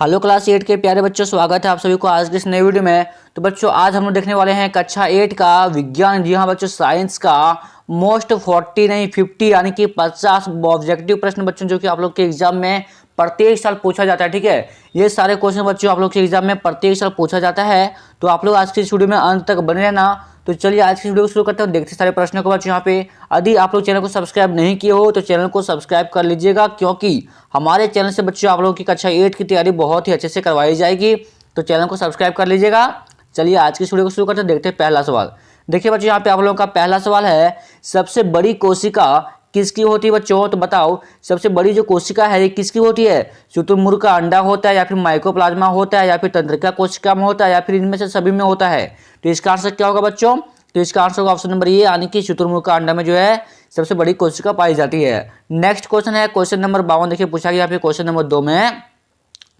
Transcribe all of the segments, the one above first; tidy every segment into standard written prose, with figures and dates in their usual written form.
Hello class 8 के प्यारे बच्चों, स्वागत है आप सभी को आज के इस नए वीडियो में। तो बच्चों आज हम लोग देखने वाले हैं कक्षा 8 का विज्ञान। जी हाँ बच्चों, साइंस का मोस्ट 40 नहीं 50 यानी कि 50 ऑब्जेक्टिव प्रश्न बच्चों जो कि आप लोग के एग्जाम में प्रत्येक साल पूछा जाता है। ठीक है, ये सारे क्वेश्चन बच्चों आप लोग के एग्जाम में प्रत्येक साल पूछा जाता है। तो आप लोग आज की इस वीडियो में अंत तक बने रहना। तो चलिए आज की वीडियो को शुरू करते हैं, देखते सारे प्रश्नों को बच्चों। यहाँ पे यदि आप लोग चैनल को सब्सक्राइब नहीं किए हो तो चैनल को सब्सक्राइब कर लीजिएगा, क्योंकि हमारे चैनल से बच्चों आप लोगों की कक्षा 8 की तैयारी बहुत ही अच्छे से करवाई जाएगी। तो चैनल को सब्सक्राइब कर लीजिएगा। चलिए आज की वीडियो को शुरू करते हैं, देखते हैं पहला सवाल। देखिए बच्चों यहाँ पे आप लोगों का पहला सवाल है, सबसे बड़ी कोशिका किसकी होती है बच्चों? तो बताओ सबसे बड़ी जो कोशिका है ये किसकी होती है? शुतुरमुर्ग का अंडा होता है, या फिर माइकोप्लाज्मा होता है, या फिर तंत्रिका कोशिका में होता है, या फिर इनमें से सभी में होता है? तो इसका आंसर क्या होगा बच्चों? तो इसका आंसर होगा ऑप्शन नंबर ए, यानी कि शुतुरमुर्ग का अंडा में जो है सबसे बड़ी कोशिका पाई जाती है। नेक्स्ट क्वेश्चन है क्वेश्चन नंबर 52। देखिए पूछा गया यहाँ पे क्वेश्चन नंबर 2 में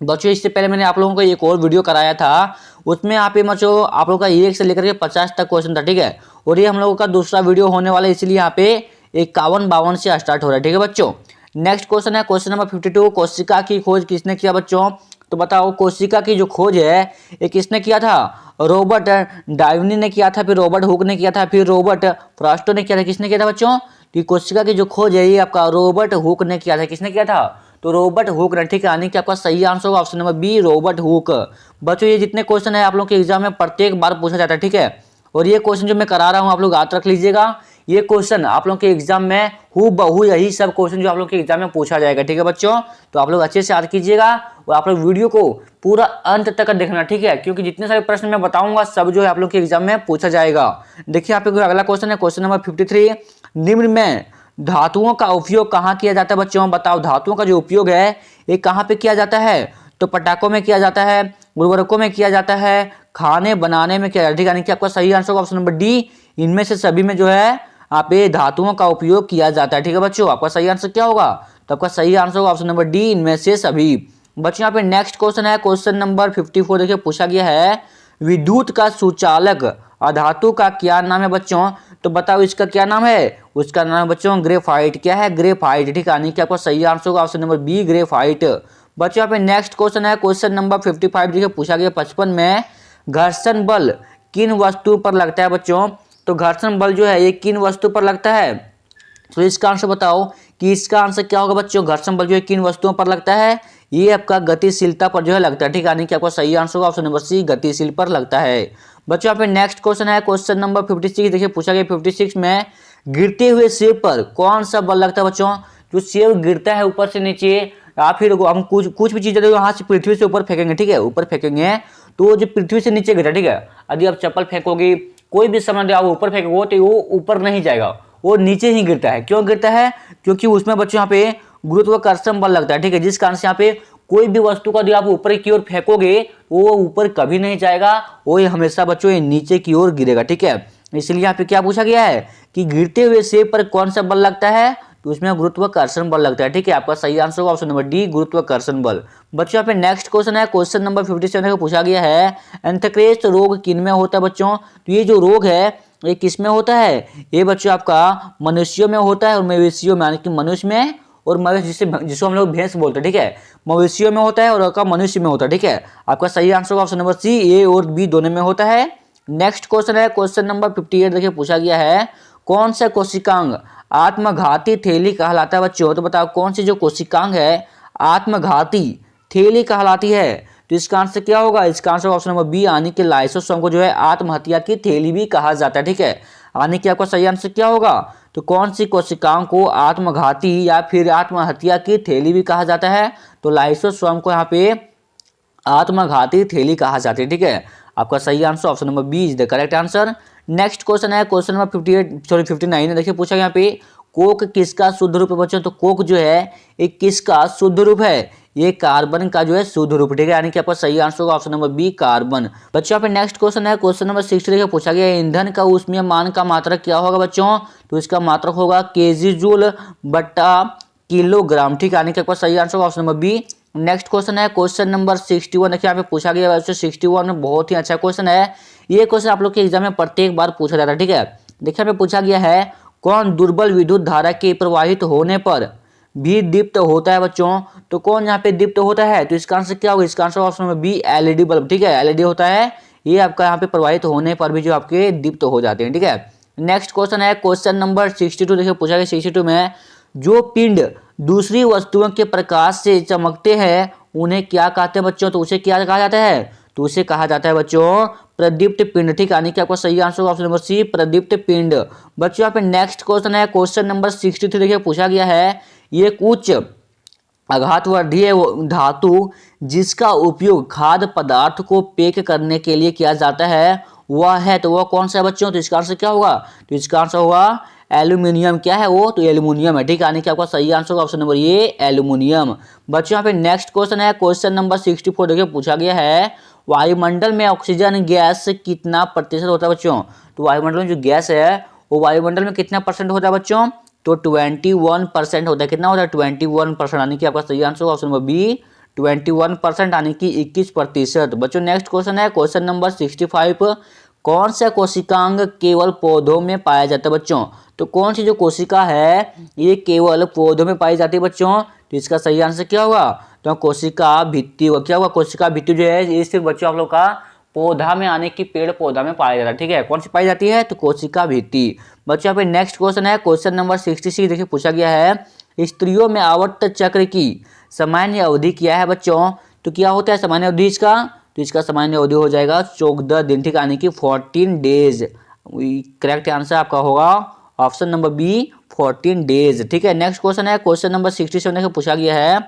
बच्चों, इससे पहले मैंने आप लोगों को एक और वीडियो कराया था, उसमें यहाँ पे बच्चों आप लोगों का 1 से लेकर के 50 तक क्वेश्चन था। ठीक है, और ये हम लोगों का दूसरा वीडियो होने वाला है, इसलिए यहाँ पे 51-52 से स्टार्ट हो रहा है। ठीक है बच्चों, नेक्स्ट क्वेश्चन है क्वेश्चन नंबर 52। कोशिका की खोज किसने किया बच्चों? तो बताओ कोशिका की जो खोज है ये किसने किया था? रॉबर्ट डायवनी ने किया था, फिर रॉबर्ट हुक ने किया था, फिर रॉबर्ट फ्रास्टो ने किया था। किसने किया था बच्चों? तो कोशिका की जो खोज है ये आपका रॉबर्ट हुक ने किया था। किसने किया था? तो रॉबर्ट हुक ने। ठीक है, यानी कि आपका सही आंसर होगा option number B, Robert Hooke. बच्चों ये जितने क्वेश्चन है आप लोगों के एग्जाम में प्रत्येक बार पूछा जाता है। ठीक है, और ये क्वेश्चन जो मैं करा रहा हूँ आप लोग याद रख लीजिएगा, ये क्वेश्चन आप लोगों के एग्जाम में हूबहू यही सब क्वेश्चन जो आप लोग के एग्जाम में पूछा जाएगा। ठीक है बच्चों, तो आप लोग अच्छे से याद कीजिएगा और आप लोग वीडियो को पूरा अंत तक देखना। ठीक है, क्योंकि जितने सारे प्रश्न मैं बताऊंगा सब जो है आप लोग के एग्जाम में पूछा जाएगा। देखिए यहाँ पे अगला क्वेश्चन है क्वेश्चन नंबर 53। निम्न में धातुओं का उपयोग कहाँ किया जाता है बच्चों? बताओ धातुओं का जो उपयोग है ये कहाँ पे किया जाता है? तो पटाखों में किया जाता है, उर्वरकों में किया जाता है, खाने बनाने में किया जाता है। ठीक है, यानी कि आपका सही आंसर होगा ऑप्शन नंबर डी, इनमें से सभी में जो है आप ये धातुओं का उपयोग किया जाता है। ठीक है बच्चों, आपका सही आंसर क्या होगा? तो आपका सही आंसर होगा ऑप्शन नंबर डी, इनमें से सभी। बच्चों यहाँ पे नेक्स्ट क्वेश्चन है क्वेश्चन नंबर 54। देखिए पूछा गया है, विद्युत का सुचालक अधातु का क्या नाम है बच्चों? तो बताओ इसका क्या नाम है? उसका नाम है बच्चों ग्रेफाइट। क्या है? ग्रेफाइट। ठीक है, यानी कि आपका सही आंसर होगा ऑप्शन नंबर बी, ग्रेफाइट। बच्चों यहाँ पे नेक्स्ट क्वेश्चन है क्वेश्चन नंबर 55। देखिए पूछा गया 55 में, घर्षण बल किन वस्तु पर लगता है बच्चों? तो घर्षण बल जो है ये किन वस्तु पर लगता है? तो इसका आंसर बताओ कि इसका आंसर क्या होगा बच्चों? घर्षण बल जो है किन वस्तुओं पर लगता है? ये आपका गतिशीलता पर जो है लगता है। ठीक है, यानी कि आपका सही आंसर होगा ऑप्शन नंबर सी, गतिशील पर लगता है। बच्चों यहाँ पे नेक्स्ट क्वेश्चन है क्वेश्चन नंबर 56। देखिए पूछा गया 56 में, गिरते हुए सेब पर कौन सा बल लगता है बच्चों? जो सेब गिरता है ऊपर से नीचे, या फिर हम कुछ भी चीजें यहाँ से पृथ्वी से ऊपर फेंकेंगे, ठीक है, ऊपर फेंकेंगे तो जो पृथ्वी से नीचे गिरा, ठीक है, यदि आप चप्पल फेंकोगे, कोई भी सामान आप ऊपर फेंकोगे तो वो ऊपर नहीं जाएगा, वो नीचे ही गिरता है। क्यों गिरता है? क्योंकि उसमें बच्चों यहाँ पे गुरुत्वाकर्षण बल लगता है। ठीक है, जिस कारण से यहाँ पे कोई भी वस्तु का यदि आप ऊपर की ओर फेंकोगे वो ऊपर कभी नहीं जाएगा, वो हमेशा बच्चों नीचे की ओर गिरेगा। ठीक है, इसलिए यहाँ पे क्या पूछा गया है कि गिरते हुए सेब पर कौन सा बल लगता है? तो उसमें गुरुत्वाकर्षण बल लगता है। ठीक है, आपका सही आंसर होगा ऑप्शन नंबर डी, गुरुत्वाकर्षण बल। बच्चों यहाँ पे नेक्स्ट क्वेश्चन है क्वेश्चन नंबर 57 को पूछा गया है, एंथ्रेक्स रोग किन में होता है बच्चों? तो ये जो रोग है ये किस में होता है? ये बच्चों आपका मनुष्यों में होता है और मवेशियों में, यानी कि मनुष्य में और मवेशी जिसको हम लोग भैंस बोलते हैं। ठीक है, मवेशियों में होता है और आपका मनुष्य में होता है। ठीक है, आपका सही आंसर होगा ऑप्शन नंबर सी, ए और बी दोनों में होता है। नेक्स्ट क्वेश्चन है क्वेश्चन नंबर 58। देखिए पूछा गया है, कौन सा कोशिकांग आत्मघाती थैली कहलाता है बच्चों? तो बताओ कौन सी जो कोशिकांग है आत्मघाती थैली कहलाती है? तो इसका आंसर क्या होगा? इसका आंसर ऑप्शन नंबर बी, यानी कि लाइसोसोम को जो है आत्महत्या की थैली भी कहा जाता है। ठीक है, यानी कि आपका सही आंसर क्या होगा? तो कौन सी कोशिकाओं को आत्मघाती या फिर आत्महत्या की थैली भी कहा जाता है? तो लाइसोसोम को यहाँ पे आत्मघाती थैली कहा जाती है। ठीक है, आपका सही answer option number B is the correct answer. Next question है क्वेश्चन नंबर 59 देखिए पूछा यहाँ पे, कोक किसका शुद्ध रूप है बच्चों? तो कोक जो है एक किसका शुद्ध रूप है? ये कार्बन का जो है शुद्ध रूप। ठीक है, यानी कि आपका सही आंसर होगा ऑप्शन नंबर बी, कार्बन। बच्चों यहाँ पे नेक्स्ट क्वेश्चन है क्वेश्चन नंबर 60 देखिए पूछा गया, ईंधन का ऊष्मीय मान का मात्रक क्या होगा बच्चों? तो इसका मात्रक होगा केजी जूल बट्टा किलोग्राम। ठीक है, यानी कि आपका सही आंसर होगा option number B. Next question है क्वेश्चन नंबर 61। देखिए यहाँ पे पूछा गया है 61 में, बहुत ही अच्छा क्वेश्चन है। ये क्वेश्चन आप लोग के एग्जाम में प्रत्येक बार पूछा जाता है। ठीक है, देखिए यहाँ पे पूछा गया है, कौन दुर्बल विद्युत धारा के प्रवाहित होने पर भी दीप्त होता है बच्चों, तो कौन यहाँ पे दीप्त होता है? तो इसका आंसर क्या होगा? इसका answer option number B LED bulb. ठीक है, एलईडी होता है, ये आपका यहाँ पे प्रवाहित होने पर भी जो आपके दीप्त हो जाते हैं। ठीक है, नेक्स्ट क्वेश्चन है क्वेश्चन नंबर 62। देखिए पूछा गया 62 में, जो पिंड दूसरी वस्तुओं के प्रकाश से चमकते हैं उन्हें क्या कहते हैं बच्चों? तो उसे क्या कहा जाता है? तो उसे कहा जाता है बच्चों प्रदीप्त पिंड। ठीक है, यानी कि आपका सही आंसर ऑप्शन नंबर सी प्रदीप्त पिंड। बच्चों यहाँ पे नेक्स्ट क्वेश्चन है क्वेश्चन नंबर 63। देखिए पूछा गया है, ये उच्च आघातवर्धीय धातु जिसका उपयोग खाद्य पदार्थ को पैक करने के लिए किया जाता है वह है, तो वह कौन सा है बच्चों? तो इसका आंसर क्या होगा? तो इसका आंसर होगा एल्यूमिनियम। क्या है वो? तो एल्यूमिनियम है। ठीक है, यानी कि आपका सही आंसर ऑप्शन नंबर ये एल्यूमिनियम। बच्चों यहाँ पे नेक्स्ट क्वेश्चन है क्वेश्चन नंबर 64। देखिए पूछा गया है, वायुमंडल में ऑक्सीजन गैस कितना प्रतिशत होता है बच्चों? तो वायुमंडल में जो गैस है वो वायुमंडल में कितना परसेंट होता है बच्चों? तो 21% होता है। कितना होता है? 21%, यानी कि आपका सही आंसर ऑप्शन नंबर बी 21%, यानी कि 21%। बच्चों नेक्स्ट क्वेश्चन है क्वेश्चन नंबर 65। कौन सा कोशिकांग केवल पौधों में पाया जाता है बच्चों? तो कौन सी जो कोशिका है ये केवल पौधों में पाई जाती है बच्चों? तो इसका सही आंसर क्या होगा? तो कोशिका भित्ति होगा। क्या होगा? कोशिका भित्ति जो है ये सिर्फ बच्चों आप लोग का पौधा में, आने की पेड़ पौधा में पाया जाता है। ठीक है, कौन सी पाई जाती है? तो कोशिका भित्ति। बच्चों यहाँ पे नेक्स्ट क्वेश्चन है क्वेश्चन नंबर 66। देखिए पूछा गया है, स्त्रियों में आवर्त चक्र की सामान्य अवधि क्या है बच्चों? तो क्या होता है सामान्य अवधि इसका? तो इसका सामान्य अवधि हो जाएगा 14 दिन। ठीक है, यानी कि 14 डेज। करेक्ट आंसर आपका होगा ऑप्शन नंबर बी 14 डेज। ठीक है, नेक्स्ट क्वेश्चन है क्वेश्चन नंबर 67 पूछा गया है,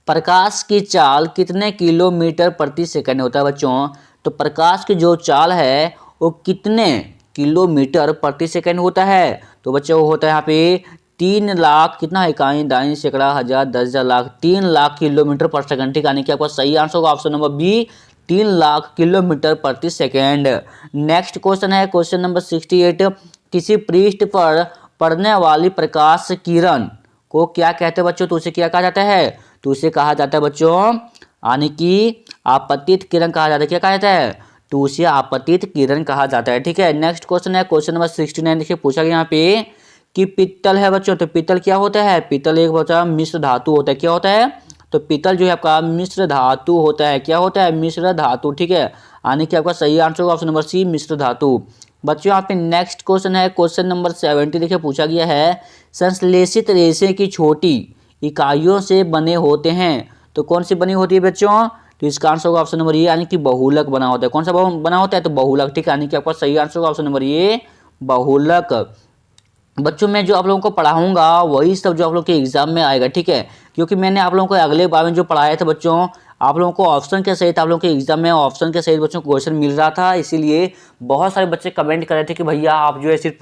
प्रकाश की चाल कितने किलोमीटर प्रति सेकंड होता है बच्चों? तो प्रकाश की जो चाल है वो कितने किलोमीटर प्रति सेकंड होता है? तो बच्चों वो होता है यहाँ पे 3 लाख, कितना इकाई दाई सैकड़ा हजार 10,000 lakh, 3 lakh kilometre per second. ठीक है, यानी कि आपका सही आंसर होगा option number B 3 lakh kilometre प्रति सेकेंड। नेक्स्ट क्वेश्चन है क्वेश्चन नंबर 68। किसी पृष्ठ पर पड़ने वाली प्रकाश किरण को क्या कहते हैं बच्चों? तो उसे क्या कहा जाता है? तो उसे कहा जाता है बच्चों, यानी कि आपतित किरण कहा जाता है। क्या कहा जाता है? तो उसे आपतित किरण कहा जाता है। ठीक है, नेक्स्ट क्वेश्चन है क्वेश्चन नंबर 69। देखिए पूछा गया यहाँ पे कि पित्तल है बच्चों, तो पित्तल क्या होता है? पित्तल एक बच्चा मिश्र धातु होता है। क्या होता है? तो पित्तल जो है आपका मिश्र धातु होता है। क्या होता है? मिश्र धातु। ठीक है, यानी कि आपका सही आंसर होगा ऑप्शन नंबर सी मिश्र धातु। बच्चों यहाँ पे नेक्स्ट क्वेश्चन है क्वेश्चन नंबर 70। देखिए पूछा गया है, संश्लेषित रेशे की छोटी इकाइयों से बने होते हैं, तो कौन सी बनी होती है बच्चों? तो इसका आंसर होगा ऑप्शन नंबर ये, यानी कि बहुलक बना होता है। कौन सा बना होता है? तो बहुलक। ठीक है, यानी कि आपका सही आंसर होगा ऑप्शन नंबर ये बहुलक। बच्चों मैं जो आप लोगों को पढ़ाऊंगा वही सब जो आप लोग के एग्जाम में आएगा। ठीक है, क्योंकि मैंने आप लोगों को अगले बार में जो पढ़ाया था बच्चों, आप लोगों को ऑप्शन के सहित आप लोगों के एग्जाम में ऑप्शन के सहित बच्चों को क्वेश्चन मिल रहा था, इसीलिए बहुत सारे बच्चे कमेंट कर रहे थे कि भैया आप जो है सिर्फ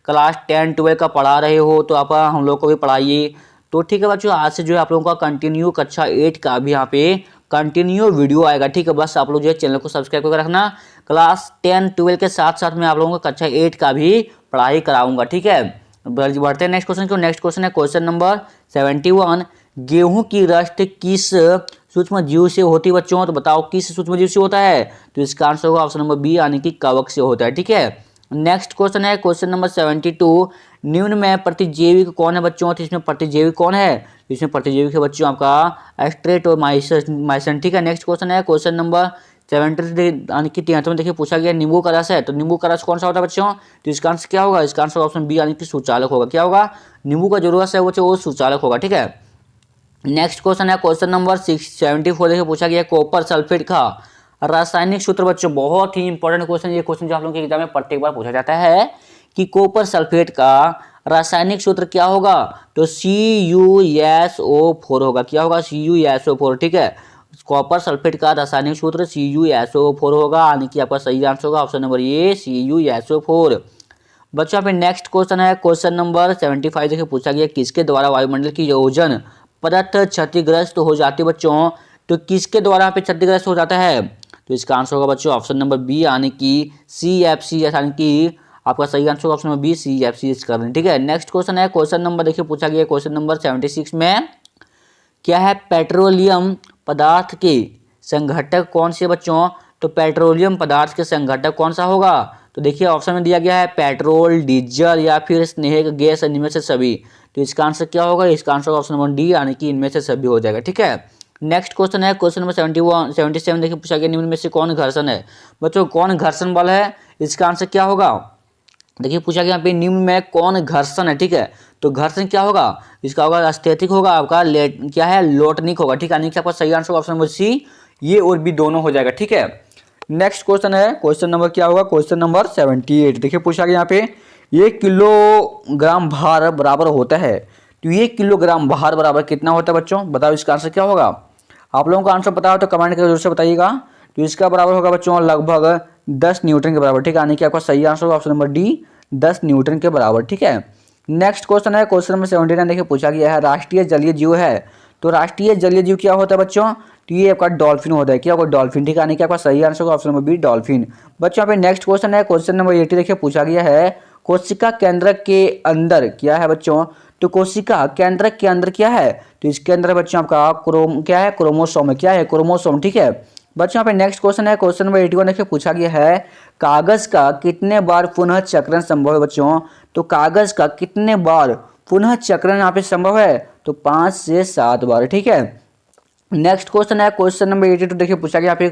क्लास 10 12 का पढ़ा रहे हो तो आप हम लोग को भी पढ़ाइए। तो ठीक है बच्चों, आज से जो है आप लोगों का कंटिन्यू कक्षा 8 का भी यहाँ पे कंटिन्यू वीडियो आएगा। ठीक है, बस आप लोग जो है चैनल को सब्सक्राइब करके रखना। क्लास 10 12 के साथ साथ मैं आप लोगों को कक्षा 8 का भी पढ़ाई कराऊंगा। ठीक है, बढ़ते हैं नेक्स्ट क्वेश्चन को। नेक्स्ट क्वेश्चन है क्वेश्चन नंबर 71। गेहूं की रस्ट किस सूक्ष्म जीव से होती है बच्चों? तो बताओ किस सूक्ष्म जीव से होता है? तो इसका आंसर होगा ऑप्शन नंबर बी, यानी कि कवक से होता है। ठीक है, नेक्स्ट क्वेश्चन है क्वेश्चन नंबर 72। निम्न में प्रतिजैविक कौन है बच्चों? तो इसमें प्रतिजैविक कौन है? इसमें प्रतिजैविक है बच्चों आपका स्ट्रेटोमाइसिन। ठीक है, नेक्स्ट क्वेश्चन है क्वेश्चन नंबर 73, यानी कि 73 में देखिए पूछा गया नींबू का रस है, तो नींबू का रस कौन सा होता है बच्चों? तो इसका आंसर क्या होगा? इसका आंसर ऑप्शन बी, यानी कि सुचालक होगा। क्या होगा? नींबू का जो रस है वो सुचालक होगा। ठीक है, नेक्स्ट क्वेश्चन है क्वेश्चन नंबर 74। देखिए पूछा गया कॉपर सल्फेट का रासायनिक सूत्र बच्चों, बहुत ही इंपॉर्टेंट क्वेश्चन। ये क्वेश्चन जो आप लोगों के एग्जाम में प्रत्येक बार पूछा जाता है कि कॉपर सल्फेट का रासायनिक सूत्र क्या होगा? तो CuSO4 होगा। क्या होगा? CuSO4। ठीक है, कॉपर सल्फेट का रासायनिक सूत्र CuSO4 होगा, यानी कि आपका सही आंसर होगा ऑप्शन नंबर ये CuSO4। बच्चों यहाँ पे नेक्स्ट क्वेश्चन है क्वेश्चन नंबर 75। देखिए पूछा गया किसके द्वारा वायुमंडल की ओजोन परत क्षतिग्रस्त हो जाती है बच्चों? तो किसके द्वारा यहाँ पे क्षतिग्रस्त हो जाता है? तो इसका आंसर होगा बच्चों ऑप्शन नंबर बी, यानी कि CFCS, यानी कि आपका सही आंसर होगा ऑप्शन नंबर बी CFCS करना। ठीक है, नेक्स्ट क्वेश्चन है क्वेश्चन नंबर देखिए पूछा गया क्वेश्चन नंबर 76 में, क्या है पेट्रोलियम पदार्थ के संघटक कौन से बच्चों? तो पेट्रोलियम पदार्थ के संघटक कौन सा होगा? तो देखिए ऑप्शन में दिया गया है पेट्रोल, डीजल या फिर स्नेहक गैस, इनमें से सभी। तो इसका आंसर क्या होगा, इसका आंसर ऑप्शन नंबर डी यानी कि इनमें से सभी हो जाएगा। ठीक है, नेक्स्ट क्वेश्चन है क्वेश्चन नंबर 77 देखिए पूछा गया निम्न में से कौन घर्षण है। बच्चों कौन घर्षण बल है, इसका आंसर क्या होगा, देखिए पूछा गया यहाँ पे निम्न में कौन घर्षण है। ठीक है, तो घर्षण क्या होगा, इसका होगा स्थैतिक होगा, आपका क्या है लोटनिक होगा। ठीक है, यानी कि आपका सही आंसर ऑप्शन नंबर सी ये और भी दोनों हो जाएगा। ठीक है, नेक्स्ट क्वेश्चन है क्वेश्चन नंबर क्या होगा, क्वेश्चन नंबर 78 देखिए पूछा गया यहाँ पे 1 किलोग्राम भार बराबर होता है, तो 1 किलोग्राम भार बराबर कितना होता है बच्चों, बताओ इसका आंसर क्या होगा। आप लोगों को आंसर पता हो तो कमेंट करके जरूर से बताइएगा। तो इसका बराबर होगा बच्चों लगभग 10 न्यूटन के बराबर। ठीक है, यानी कि आपका सही आंसर होगा ऑप्शन नंबर डी 10 न्यूटन के बराबर। ठीक है, नेक्स्ट क्वेश्चन है क्वेश्चन नंबर 79 देखिए पूछा गया है राष्ट्रीय जलीय जीव है, तो राष्ट्रीय जलीय जीव क्या होता है बच्चों, तो ये आपका डॉल्फिन होता है। क्या होगा, डॉल्फिन। ठीक है, यानी कि आपका सही आंसर होगा ऑप्शन नंबर बी डॉल्फिन। बच्चों यहाँ पे नेक्स्ट क्वेश्चन है क्वेश्चन नंबर 80 देखिए पूछा गया है कोशिका केंद्रक के अंदर क्या है बच्चों, तो कोशिका केंद्रक के अंदर क्या है, तो इसके अंदर बच्चों आपका क्या है क्रोमोसोम है, क्या है क्रोमोसोम। ठीक है, बच्चों यहाँ पे नेक्स्ट क्वेश्चन है क्वेश्चन नंबर 81 देखिए पूछा गया है कागज का कितने बार पुनः चक्रण संभव है बच्चों, तो कागज का कितने बार पुनः चक्रण यहाँ पे संभव है, तो 5 से 7 बार। ठीक है, नेक्स्ट क्वेश्चन है क्वेश्चन नंबर 82 देखिए पूछा गया यहाँ पे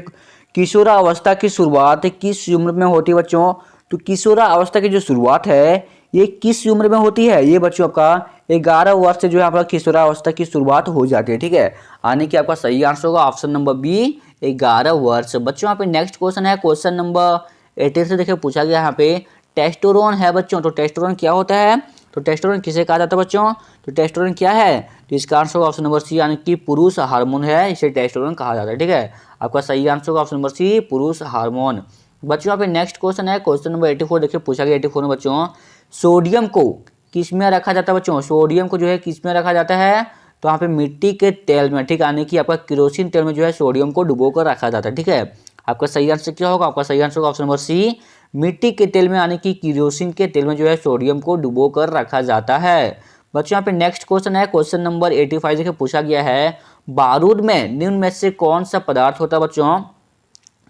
किशोरावस्था की शुरुआत किस उम्र में होती है बच्चों, तो किशोरावस्था की जो शुरुआत है ये किस उम्र में होती है, ये बच्चों आपका 11 वर्ष से जो है आपका किशोरावस्था की शुरुआत हो जाती है। ठीक है, यानी कि आपका सही आंसर होगा ऑप्शन नंबर बी 11 वर्ष। बच्चों यहाँ पे नेक्स्ट क्वेश्चन है क्वेश्चन नंबर 80 से देखिए पूछा गया यहाँ पे टेस्टोरोन है बच्चों, तो टेस्टोरोन क्या होता है, तो टेस्टोरोन किसे कहा जाता है बच्चों, तो टेस्टोरोन क्या है, तो इसका आंसर होगा ऑप्शन नंबर सी यानी कि पुरुष हार्मोन है, इसे टेस्टोरोन कहा जाता है। ठीक है, आपका सही आंसर होगा ऑप्शन नंबर सी पुरुष हार्मोन। बच्चों यहाँ पे नेक्स्ट क्वेश्चन है क्वेश्चन नंबर 84 देखिए पूछा गया 84 में बच्चों सोडियम को किस में रखा जाता है बच्चों, सोडियम को जो है किस में रखा जाता है, तो यहाँ पे मिट्टी के तेल में। ठीक है, यानी कि आपका केरोसिन तेल में जो है सोडियम को डुबो कर रखा जाता है। ठीक है, आपका सही आंसर क्या होगा, आपका सही आंसर होगा ऑप्शन नंबर सी मिट्टी के तेल में यानी कि केरोसिन के तेल में जो है सोडियम को डुबो कर रखा जाता है। बच्चों यहाँ पे नेक्स्ट क्वेश्चन है क्वेश्चन नंबर 85 देखिए पूछा गया है बारूद में निम्न में से कौन सा पदार्थ होता है बच्चों,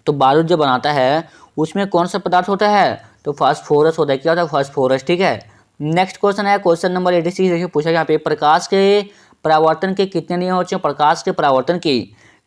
तो बारूद जो बनाता है उसमें कौन सा पदार्थ होता है, तो फास्फोरस होता है। क्या होता है, फास्फोरस। ठीक है, नेक्स्ट क्वेश्चन है क्वेश्चन नंबर 86 देखिए पूछा गया यहाँ पे प्रकाश के परावर्तन के कितने नियम होते हैं, प्रकाश के परावर्तन के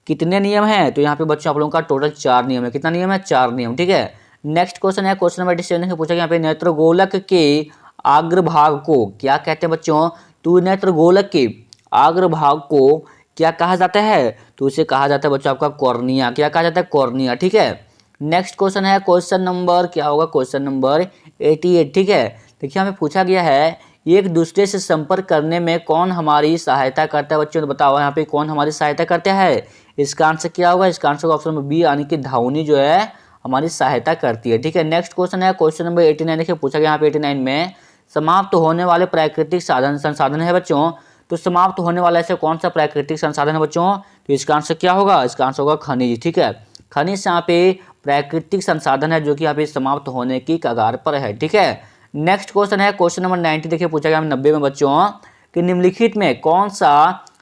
कितने नियम हैं, तो यहाँ पे बच्चों आप लोगों का टोटल 4 नियम है। कितना नियम है, 4 नियम। ठीक है, नेक्स्ट क्वेश्चन है क्वेश्चन नंबर 87 देखिए पूछा गया यहाँ पे नेत्रगोलक के अग्रभाग को क्या कहते हैं बच्चों, तो नेत्रगोलक के अग्रभाग को क्या कहा जाता है, तो उसे कहा जाता है बच्चों आपका कॉर्निया। क्या कहा जाता है, कॉर्निया। ठीक है, नेक्स्ट क्वेश्चन है क्वेश्चन नंबर क्या होगा, क्वेश्चन नंबर 88। ठीक है, देखिए हमें पूछा गया है एक दूसरे से संपर्क करने में कौन हमारी सहायता करता है बच्चों, तो बताओ यहाँ पे कौन हमारी सहायता करता है, इसका आंसर क्या होगा, इसका आंसर ऑप्शन नंबर बी यानी कि ध्वनि जो है हमारी सहायता करती है। ठीक है, नेक्स्ट क्वेश्चन है क्वेश्चन नंबर 89 देखिए पूछा गया यहाँ पे 89 में समाप्त होने वाले प्राकृतिक संसाधन है बच्चों, तो समाप्त होने वाला ऐसे कौन सा प्राकृतिक संसाधन है बच्चों, तो इसका आंसर क्या होगा, इसका आंसर होगा खनिज। ठीक है, खनिज से यहाँ पे प्राकृतिक संसाधन है जो कि यहाँ पे समाप्त होने की कगार पर है। ठीक है, नेक्स्ट क्वेश्चन है क्वेश्चन नंबर 90 देखिए पूछा गया 90 में बच्चों कि निम्नलिखित में कौन सा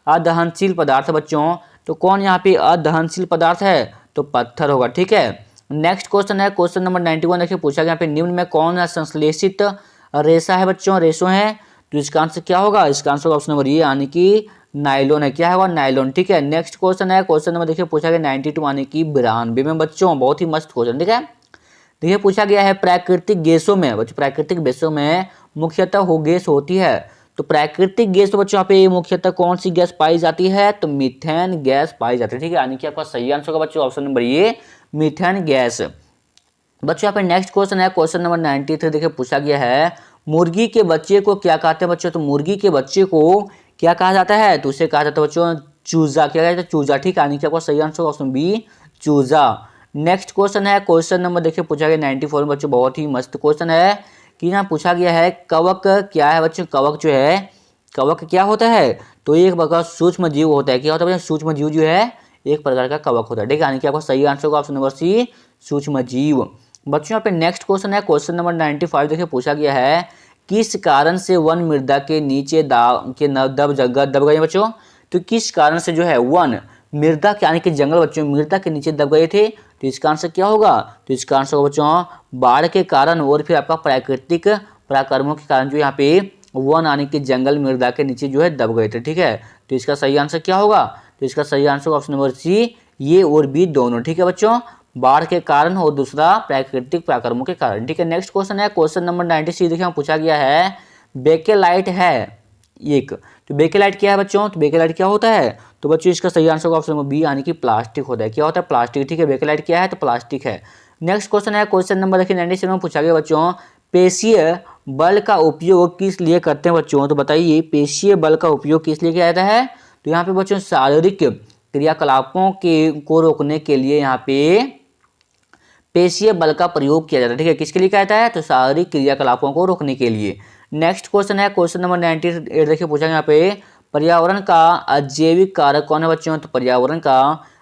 अदहनशील पदार्थ है बच्चों, तो कौन यहाँ पे अदहनशील पदार्थ है, तो पत्थर होगा। ठीक है, नेक्स्ट क्वेश्चन है क्वेश्चन नंबर 91 देखिए पूछा गया यहाँ पे निम्न में कौन सा संश्लेषित रेशा है बच्चों, रेशो है, तो इसका आंसर क्या होगा, इसका आंसर ऑप्शन नंबर ये यानी कि नाइलॉन है। क्या होगा, नाइलॉन। ठीक है, नेक्स्ट क्वेश्चन है क्वेश्चन नंबर देखिए पूछा गया 92 यानी कि 92 में बच्चों बहुत ही मस्त क्वेश्चन। ठीक है, देखिए पूछा गया है प्राकृतिक गैसों में बच्चों प्राकृतिक गैसों में मुख्यतः हो गैस होती है, तो प्राकृतिक गैस तो बच्चों यहाँ पे मुख्यतः कौन सी गैस पाई जाती है, तो मीथेन गैस पाई जाती है। ठीक है, यानी कि आपका सही आंसर होगा बच्चों ऑप्शन नंबर ये मीथेन गैस। बच्चों यहाँ पे नेक्स्ट क्वेश्चन है क्वेश्चन नंबर 93 देखिए पूछा गया है मुर्गी के बच्चे को क्या कहते हैं बच्चों, तो मुर्गी के बच्चे को क्या कहा जाता है, तो उसे कहा जाता है बच्चों चूजा। क्या कहते हैं, चूजा। ठीक है, यानी कि आपका सही आंसर ऑप्शन बी चूजा। नेक्स्ट क्वेश्चन है क्वेश्चन नंबर देखिए पूछा गया 94 में बच्चों बहुत ही मस्त क्वेश्चन है कि यहाँ पूछा गया है कवक क्या है बच्चों, कवक जो है कवक क्या होता है, तो एक प्रकार सूक्ष्म जीव होता है। क्या होता है, सूक्ष्म जीव जो है एक प्रकार का कवक होता है। ठीक है, यानी कि आपका सही आंसर होगा ऑप्शन नंबर सी सूक्ष्म जीव। बच्चों यहाँ पे नेक्स्ट क्वेश्चन है क्वेश्चन नंबर 95 देखिए पूछा गया है किस कारण से वन मृदा के नीचे दब गए बच्चों, तो किस कारण से जो है वन मृदा के यानी कि जंगल बच्चों मृदा के नीचे दब गए थे, तो इसका आंसर क्या होगा, तो इसका आंसर होगा बच्चों बाढ़ के कारण और फिर आपका प्राकृतिक पराक्रमों के कारण जो यहाँ पे वन यानी कि जंगल मृदा के नीचे जो है दब गए थे। ठीक है, तो इसका सही आंसर क्या होगा? तो इसका सही आंसर ऑप्शन नंबर सी, ए और बी दोनों। ठीक है बच्चों, बाढ़ के कारण और दूसरा प्राकृतिक पराक्रमों के कारण। ठीक है, नेक्स्ट क्वेश्चन है क्वेश्चन नंबर 96। देखिए पूछा गया है बेकेलाइट है एक, तो बेकेलाइट क्या है बच्चों? तो बेकेलाइट क्या होता है? तो बच्चों इसका सही आंसर ऑप्शन नंबर बी यानी कि प्लास्टिक होता है। क्या होता है? प्लास्टिक। ठीक है, बेकेलाइट क्या है? तो प्लास्टिक है। नेक्स्ट क्वेश्चन है क्वेश्चन नंबर देखिए 97 में पूछा गया बच्चों पेशीय बल का उपयोग किस लिए करते हैं बच्चों? तो बताइए पेशीय बल का उपयोग किस लिए किया जाता है? तो यहाँ पे बच्चों शारीरिक क्रियाकलापों के को रोकने के लिए यहाँ पे पेशीय बल का प्रयोग किया जाता है। ठीक है, किसके लिए किया जाता है? तो शारीरिक क्रियाकलापों को रोकने के लिए। नेक्स्ट क्वेश्चन है क्वेश्चन नंबर 98। देखिए पूछा यहाँ पे पर्यावरण का अजैविक कारक कौन है बच्चों? तो पर्यावरण का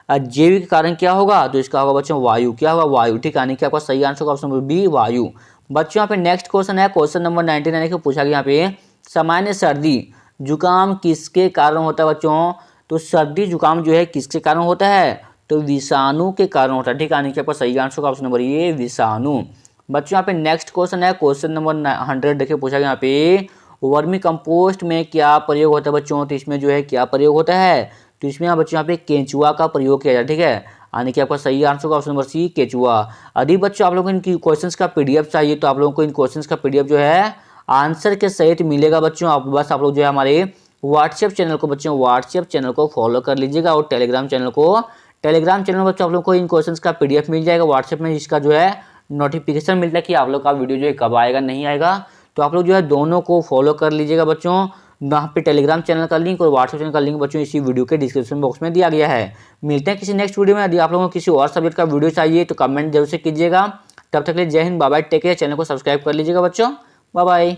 अजैविक कारण क्या होगा? तो इसका होगा बच्चों वायु। क्या होगा? वायु। ठीक है, यानी कि आपका सही आंसर ऑप्शन नंबर बी वायु। बच्चों यहाँ पे नेक्स्ट क्वेश्चन है क्वेश्चन नंबर 99 को पूछा गया यहाँ पे सामान्य सर्दी जुकाम किसके कारण होता है बच्चों? तो सर्दी जुकाम जो है किसके कारण होता है? तो विषाणु के कारण होता है। ठीक है, यानी कि आपका सही आंसर ऑप्शन नंबर ये विषाणु। बच्चों यहाँ पे नेक्स्ट क्वेश्चन है क्वेश्चन नंबर 100। देखिए पूछा गया यहाँ पे वर्मी कंपोस्ट में क्या प्रयोग होता है बच्चों? तो इसमें जो है क्या प्रयोग होता है? तो इसमें यहाँ बच्चों यहाँ पे केंचुआ का प्रयोग किया जाता है। ठीक है, यानी कि आपका सही आंसर ऑप्शन नंबर सी केंचुआ। यदि बच्चों आप लोगों को इन क्वेश्चंस का पीडीएफ चाहिए तो आप लोगों को इन क्वेश्चंस का पीडीएफ जो है आंसर के सहित मिलेगा बच्चों। आप बस आप लोग जो है हमारे व्हाट्सएप चैनल को फॉलो कर लीजिएगा और टेलीग्राम चैनल बच्चों आप लोग को इन क्वेश्चंस का पीडीएफ मिल जाएगा व्हाट्सएप में, जिसका जो है नोटिफिकेशन मिलता है कि आप लोग का वीडियो जो है कब आएगा नहीं आएगा। तो आप लोग जो है दोनों को फॉलो कर लीजिएगा बच्चों। यहाँ पे टेलीग्राम चैनल का लिंक और व्हाट्सएप चैनल का लिंक बच्चों इसी वीडियो के डिस्क्रिप्शन बॉक्स में दिया गया है। मिलते हैं किसी नेक्स्ट वीडियो में। यदि आप लोगों को किसी और सब्जेक्ट का वीडियो चाहिए तो कमेंट जरूर से कीजिएगा। तब तक के लिए जय हिंद, bye bye, take care. Channel को सब्सक्राइब कर लीजिएगा बच्चों। Bye bye.